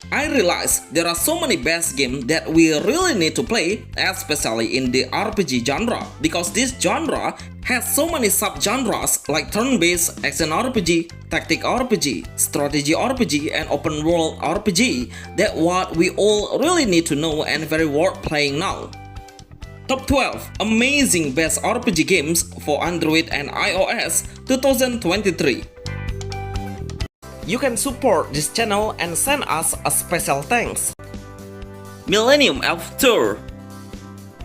I realize there are so many best games that we really need to play, especially in the RPG genre, because this genre has so many subgenres like turn-based action RPG, tactic RPG, strategy RPG, and open world RPG that what we all really need to know and very worth playing now. Top 12 Amazing Best RPG Games for Android and iOS 2023. You can support this channel and send us a special thanks. Millennium Elf Tour.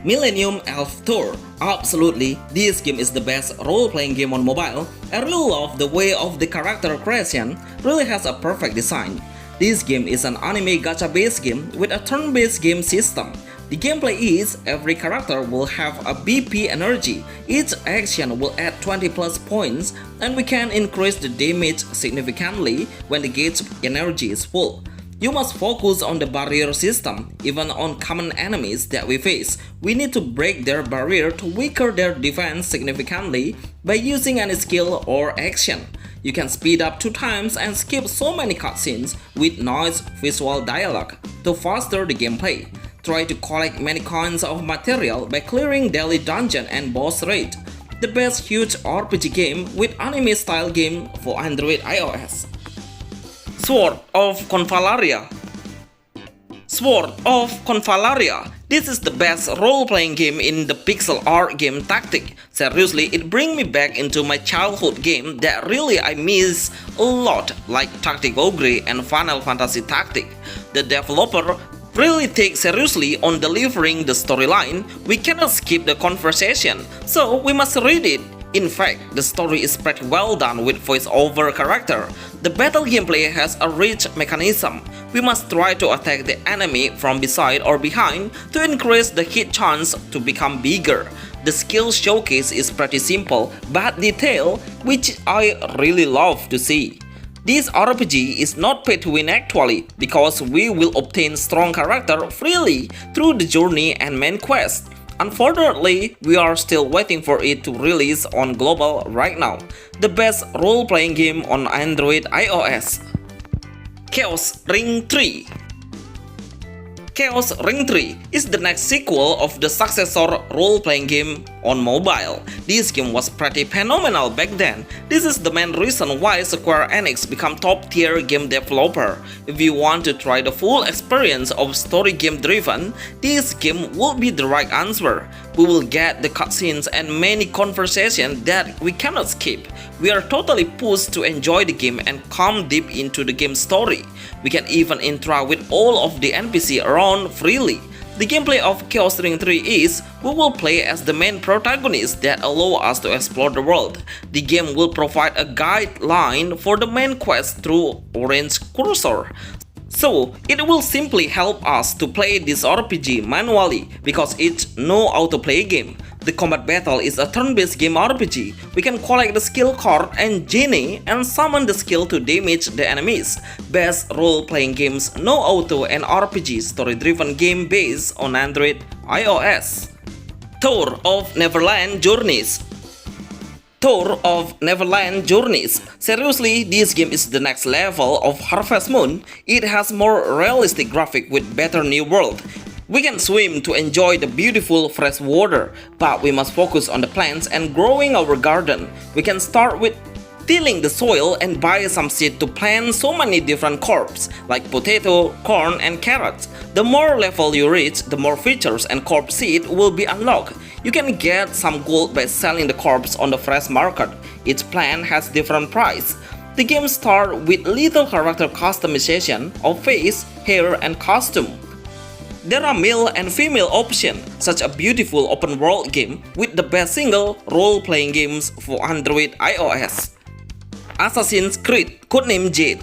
Millennium Elf Tour. Absolutely, this game is the best role-playing game on mobile. I really love the way of the character creation, really has a perfect design. This game is an anime gacha-based game with a turn-based game system. The gameplay is, every character will have a BP energy, each action will add 20 plus points, and we can increase the damage significantly when the gauge energy is full. You must focus on the barrier system, even on common enemies that we face. We need to break their barrier to weaken their defense significantly by using any skill or action. You can speed up 2 times and skip so many cutscenes with noise visual dialogue to foster the gameplay. Try to collect many coins of material by clearing daily dungeon and boss raid. The best huge RPG game with anime style game for Android iOS. Sword of Convalaria. Sword of Convalaria. This is the best role-playing game in the pixel art game tactic. Seriously, it brings me back into my childhood game that really I miss a lot, like Tactic Ogre and Final Fantasy Tactic. The developer really take seriously on delivering the storyline. We cannot skip the conversation, so we must read it. In fact, the story is pretty well done with voice-over character. The battle gameplay has a rich mechanism. We must try to attack the enemy from beside or behind to increase the hit chance to become bigger. The skill showcase is pretty simple but detailed, which I really love to see. This RPG is not pay to win actually, because we will obtain strong character freely through the journey and main quest. Unfortunately, we are still waiting for it to release on global right now. The best role-playing game on Android iOS. Chaos Ring 3. Chaos Ring 3 is the next sequel of the successor role-playing game on mobile. This game was pretty phenomenal back then. This is the main reason why Square Enix became top-tier game developer. If you want to try the full experience of story game driven, this game will be the right answer. We will get the cutscenes and many conversations that we cannot skip. We are totally pushed to enjoy the game and come deep into the game story. We can even interact with all of the NPC around freely. The gameplay of Chaos Ring 3 is, we will play as the main protagonist that allow us to explore the world. The game will provide a guideline for the main quest through orange cursor. So, it will simply help us to play this RPG manually because it's no autoplay game. The combat battle is a turn-based game RPG. We can collect the skill card and genie and summon the skill to damage the enemies. Best role-playing games, no auto and RPG story-driven game based on Android iOS. Tour of Neverland Journeys. Tour of Neverland Journeys. Seriously, this game is the next level of Harvest Moon. It has more realistic graphic with better new world. We can swim to enjoy the beautiful fresh water, but we must focus on the plants and growing our garden. We can start with tilling the soil and buy some seed to plant so many different crops like potato, corn, and carrots. The more level you reach, the more features and crop seed will be unlocked. You can get some gold by selling the crops on the fresh market. Each plant has different price. The game starts with little character customization of face, hair, and costume. There are male and female options, such a beautiful open world game with the best single role-playing games for Android iOS. Assassin's Creed codename Jade.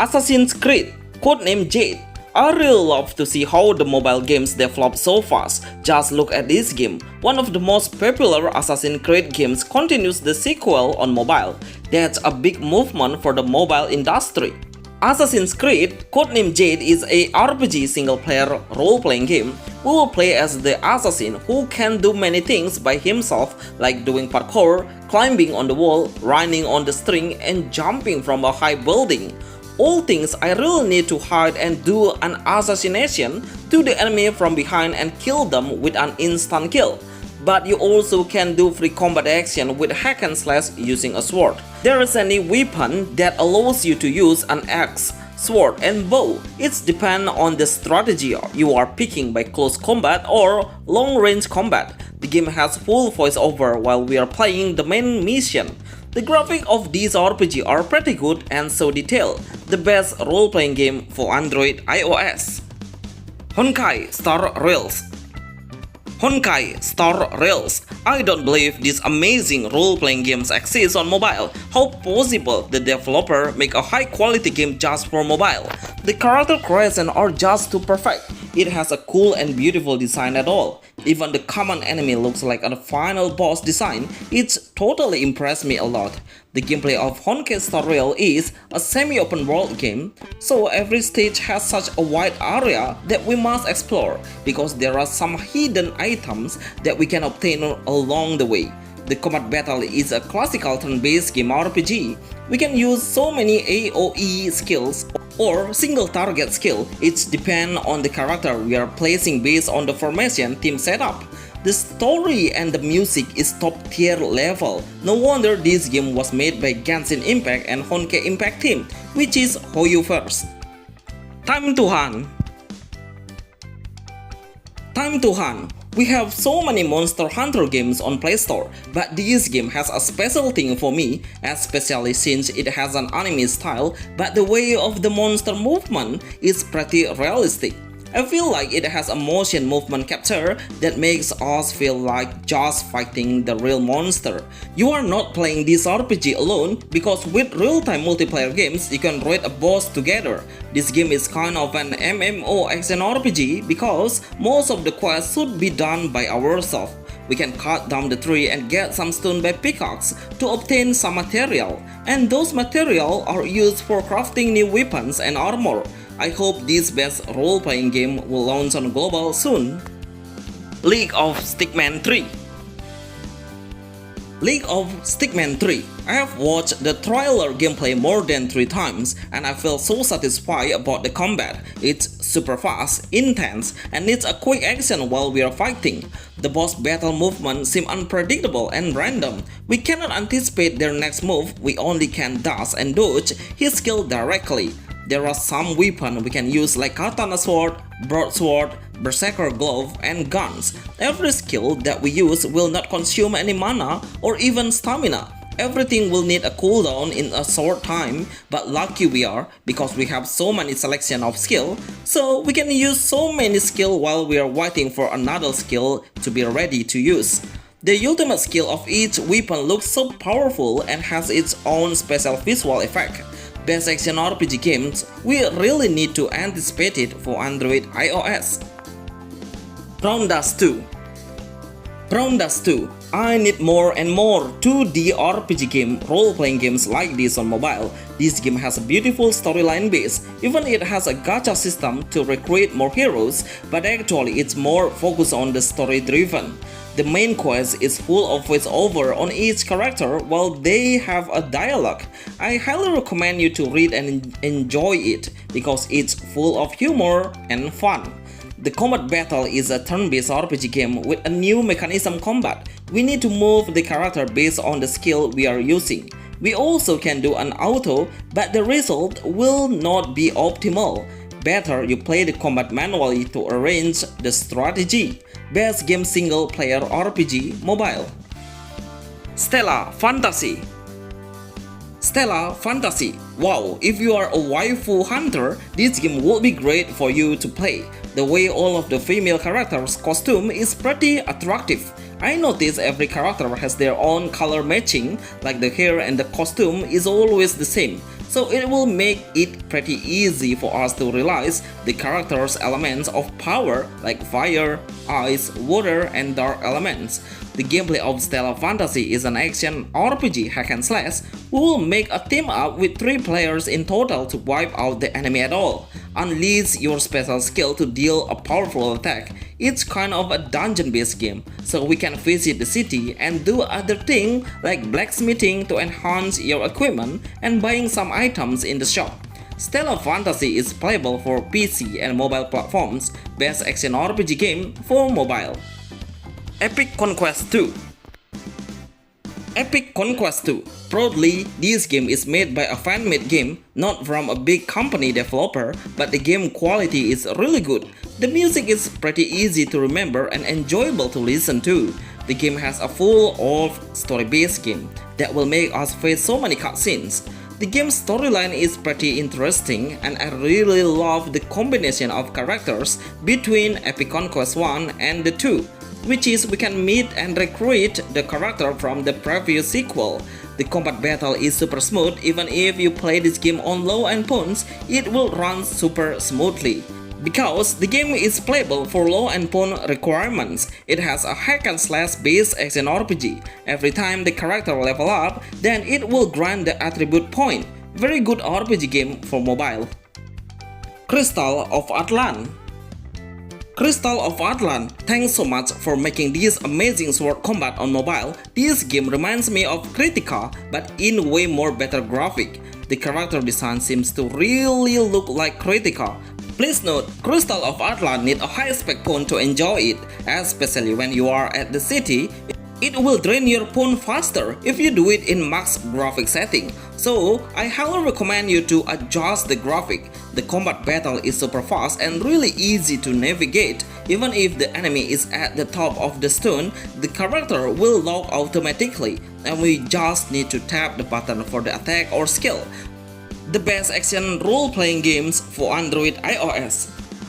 Assassin's Creed codename Jade. I really love to see how the mobile games develop so fast. Just look at this game. One of the most popular Assassin's Creed games continues the sequel on mobile. That's a big movement for the mobile industry. Assassin's Creed codename Jade is a RPG single-player role-playing game. We will play as the assassin who can do many things by himself, like doing parkour, climbing on the wall, running on the string, and jumping from a high building. all things I really need to hide and do an assassination to the enemy from behind and kill them with an instant kill. But you also can do free combat action with hack and slash using a sword. There is any weapon that allows you to use an axe, sword and bow. It depends on the strategy you are picking by close combat or long range combat. The game has full voiceover while we are playing the main mission. The graphics of these RPG are pretty good and so detailed. The best role-playing game for Android iOS. Honkai Star Rails. Honkai Star Rails. I don't believe these amazing role-playing games exist on mobile. How possible the developer make a high-quality game just for mobile? The character creation are just too perfect. It has a cool and beautiful design at all. Even the common enemy looks like a final boss design. It's totally impressed me a lot. The gameplay of Honkai Star Rail is a semi-open world game, so every stage has such a wide area that we must explore because there are some hidden items that we can obtain along the way. The combat battle is a classical turn-based game RPG. We can use so many AoE skills or single target skill. It depends on the character we are placing based on the formation team setup. The story and the music is top tier level. No wonder this game was made by Genshin Impact and Honkai Impact team, which is Hoyu first. Time to Hunt. Time to Hunt. We have so many Monster Hunter games on Play Store, but this game has a special thing for me, especially since it has an anime style, but the way of the monster movement is pretty realistic. I feel like it has a motion movement capture that makes us feel like just fighting the real monster. You are not playing this RPG alone because with real-time multiplayer games you can raid a boss together. This game is kind of an MMO action RPG because most of the quests should be done by ourselves. We can cut down the tree and get some stone by pickaxe to obtain some material, and those materials are used for crafting new weapons and armor. I hope this best role-playing game will launch on global soon. League of Stickman 3. League of Stickman 3. I have watched the trailer gameplay more than 3 times and I feel so satisfied about the combat. It's super fast, intense, and needs a quick action while we are fighting. The boss battle movements seem unpredictable and random. We cannot anticipate their next move, we only can dash and dodge his skill directly. There are some weapons we can use like katana sword, broadsword, berserker glove, and guns. Every skill that we use will not consume any mana or even stamina. Everything will need a cooldown in a short time, but lucky we are because we have so many selection of skill, so we can use so many skill while we are waiting for another skill to be ready to use. The ultimate skill of each weapon looks so powerful and has its own special visual effect. Best action RPG games, we really need to anticipate it for Android iOS. Rounders 2. Rounders 2. I need more and more 2D RPG game role-playing games like this on mobile. This game has a beautiful storyline base, even it has a gacha system to recruit more heroes, but actually it's more focused on the story driven. The main quest is full of voiceover on each character while they have a dialogue. I highly recommend you to read and enjoy it because it's full of humor and fun. The combat battle is a turn-based RPG game with a new mechanism combat. We need to move the character based on the skill we are using. We also can do an auto, but the result will not be optimal. Better you play the combat manually to arrange the strategy. Best game single player RPG mobile. Stella Fantasy. Stella Fantasy. Wow, if you are a waifu hunter, this game will be great for you to play. The way all of the female characters' costume is pretty attractive. I notice every character has their own color matching, like the hair and the costume is always the same. So it will make it pretty easy for us to realize the characters' elements of power like fire, ice, water, and dark elements. The gameplay of Stella Fantasy is an action RPG hack and slash. We will make a team up with 3 players in total to wipe out the enemy at all. Unleash your special skill to deal a powerful attack. It's kind of a dungeon-based game, so we can visit the city and do other things like blacksmithing to enhance your equipment and buying some items in the shop. Stella Fantasy is playable for PC and mobile platforms, best action RPG game for mobile. Epic Conquest 2. Epic Conquest 2. Proudly, this game is made by a fan-made game, not from a big company developer, but the game quality is really good. The music is pretty easy to remember and enjoyable to listen to. The game has a full of story-based game that will make us face so many cutscenes. The game's storyline is pretty interesting, and I really love the combination of characters between Epic Conquest 1 and the 2, which is we can meet and recruit the character from the previous sequel. The combat battle is super smooth. Even if you play this game on low-end phones, it will run super smoothly. Because the game is playable for low-end phone requirements, it has a hack-and-slash based action RPG. Every time the character level up, then it will grant the attribute point. Very good RPG game for mobile. Crystal of Atlan. Crystal of Atlan, thanks so much for making this amazing sword combat on mobile. This game reminds me of Critica, but in way more better graphic. The character design seems to really look like Critica. Please note, Crystal of Atlan need a high-spec phone to enjoy it, especially when you are at the city. It will drain your phone faster if you do it in max graphic setting. So, I highly recommend you to adjust the graphic. The combat battle is super fast and really easy to navigate. Even if the enemy is at the top of the stone, the character will lock automatically, and we just need to tap the button for the attack or skill. The best action role-playing games for Android iOS.